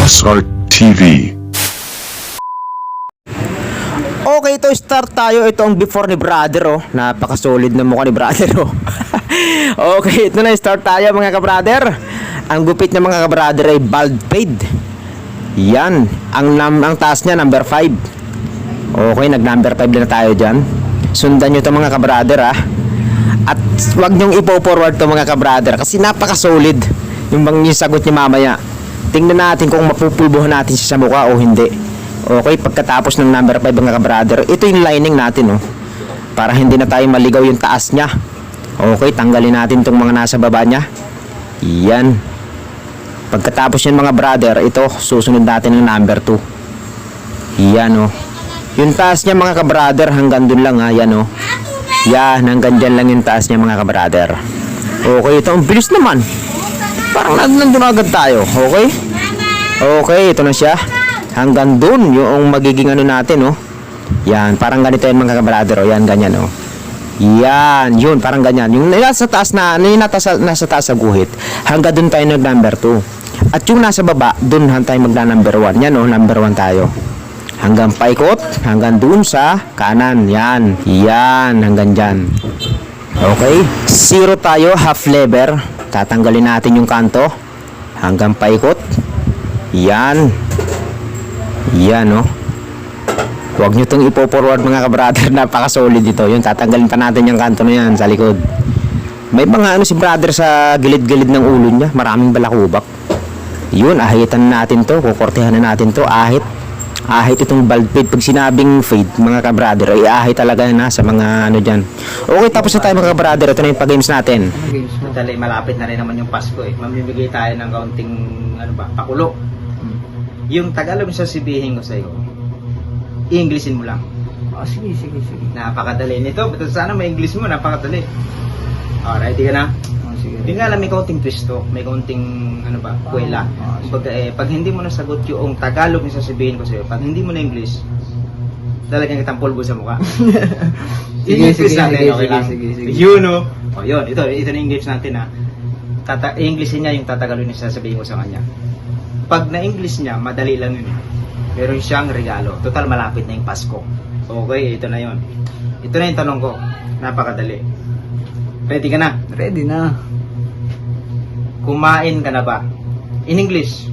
Smart TV. Okay, ito start tayo. Ito ang before ni brother, oh. Napaka-solid na mukha ni brother, oh. Okay, ito na, start tayo mga ka-brother. Ang gupit ng mga ka-brother ay bald fade. Yan, ang taas niya number 5. Okay, nag number 5 na tayo dyan. Sundan nyo ito mga ka-brother, ah. At wag nyong ipo-forward to mga ka-brother, kasi napaka-solid yung sagot niya mamaya. Tingnan natin kung mapupulbuhan natin siya sa mukha o hindi. Okay, pagkatapos ng number 5 mga ka-brother, ito yung lining natin, oh. Para hindi na tayo maligaw yung taas niya. Okay, tanggalin natin itong mga nasa baba niya. Yan. Pagkatapos yan mga brother, ito, susunod natin ng number 2. Yan, oh. Yung taas niya mga ka-brother, hanggang dun lang, ha. Yan, oh. Yan, hanggang dyan lang yung taas niya mga ka-brother. Okay, ito, ang bilis naman. Parang nandun agad tayo, okay? Okay, ito na siya. Hanggang dun, yung magiging ano natin, oh. Yan, parang ganito yan mga ka-brother, oh. Yan, ganyan, oh. Yan, yun, parang ganyan. Yung nasa taas na, nasa taas sa guhit, hanggang dun tayo nag number 2. At yung nasa baba, dun tayo magna number 1. Yan, oh, number 1 tayo. Hanggang paikot, hanggang dun sa kanan. Yan, yan, hanggang dyan. Okay, 0 tayo, half lever. Tatanggalin natin yung kanto hanggang paikot. Yan. Yan, oh. Huwag nyo itong ipo-forward mga ka-brother. Napaka-solid ito. Yun, tatanggalin pa natin yung kanto na yan sa likod. May mga ano si brother sa gilid-gilid ng ulo niya. Maraming balakubak. Yun, ahitan natin to. Kukortehan na natin to. Ahit. Ahit itong bald fade. Pag sinabing fade mga ka-brother, ay ahit talaga na sa mga ano dyan. Okay, tapos na tayo mga ka-brother. Ito na yung pag-games natin. Dali, malapit na rin naman yung Pasko, eh. Mamimigay tayo ng kaunting ano ba, pakulo. Yung Tagalog sa sasabihin ko sa iyo, i-Englishin mo lang. Oh, sige. Napakadali nito. Pero sana may English mo, napakadali. Alright, di ka na? Oh, sige. Hindi nga alam, may kaunting twist to. May kaunting, ano ba, kuwela. Pag hindi mo nasagot yung Tagalog na sasabihin ko sa iyo, pag hindi mo na English, talagang kitang pulbo sa mukha. Sige, Sige. Yun, no? O, yun. Ito na English natin, ha. Englishin niya yung Tagalog na sasabihin ko sa kanya. Pag na-English niya, madali lang yun. Meron siyang regalo. Total, malapit na yung Pasko. Okay, ito na yun. Ito na yung tanong ko. Napakadali. Ready ka na? Ready na. Kumain ka na ba? In English.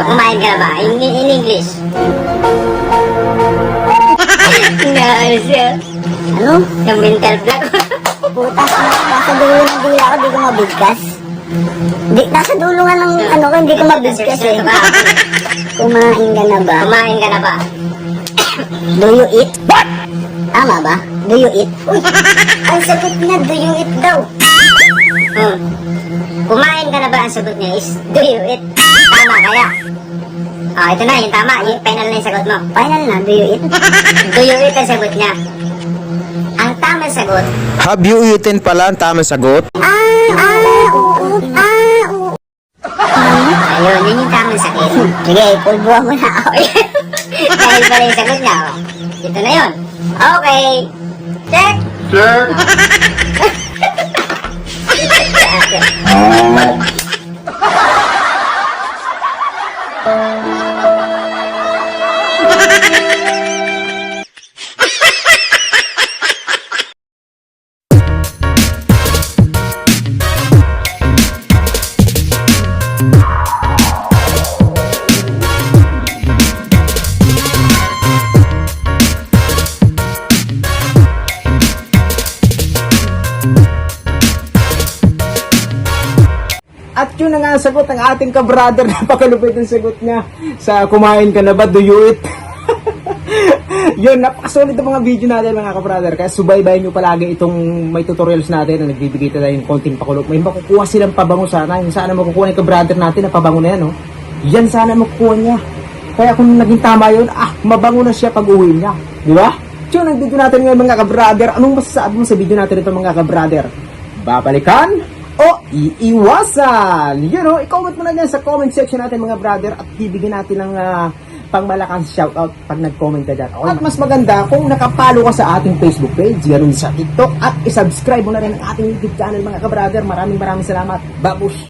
Kumain ka na ba? In English. Ano siya? Ano? Yung mental block. Puta, nasa dulo ng dila ko, di ko mabigkas. Nasa dulo nga ng ano ko, hindi ko mabigkas eh. Kumain ka na ba? Kumain ka na ba? Do you eat? What? Tama ba? Do you eat? Uy, ang sagot na do you eat daw. Kumain ka na ba? Ang sagot niya is, do you eat? Tama kaya? Ah, ito na, yung tama. Yung final na yung sagot mo. Final na, do you eat? Do you eat ang sagot niya? Ang tamang sagot, Have you eaten pala ang tamang sagot? Oo. ayun, yun yung tamang sagot. Sige, pulbuhan mo na ako. Dahil pala yung sagot niya, oh. Ito na yun. Okay. Check. At yun na nga ang sagot ng ating ka-brother. Napakalupit yung sagot niya sa kumain ka na ba, do you eat? Yun, napakasolid ang mga video natin mga ka-brother. Kaya subaybayin nyo palagi itong may tutorials natin na nagbibigay tayo ng konting pakulok. May makukuha silang pabango sana. Yung sana makukuha ng ka-brother natin na pabango na yan, no? Yan sana makukuha niya. Kaya kung naging tama yun, mabango na siya pag uwi niya. Di ba? So, ang video natin ngayon mga ka-brother. Anong masasabi mo sa video natin ito mga ka-brother? Babalikan o iiwasan? I-comment mo na dyan sa comment section natin mga brother at bibigyan natin ng pangmalakang shoutout pag nag-comment ka dyan. At mas maganda kung nakapalo ka sa ating Facebook page, ganoon sa TikTok at isubscribe mo na rin ang ating YouTube channel mga kabrother. Maraming salamat. Babush!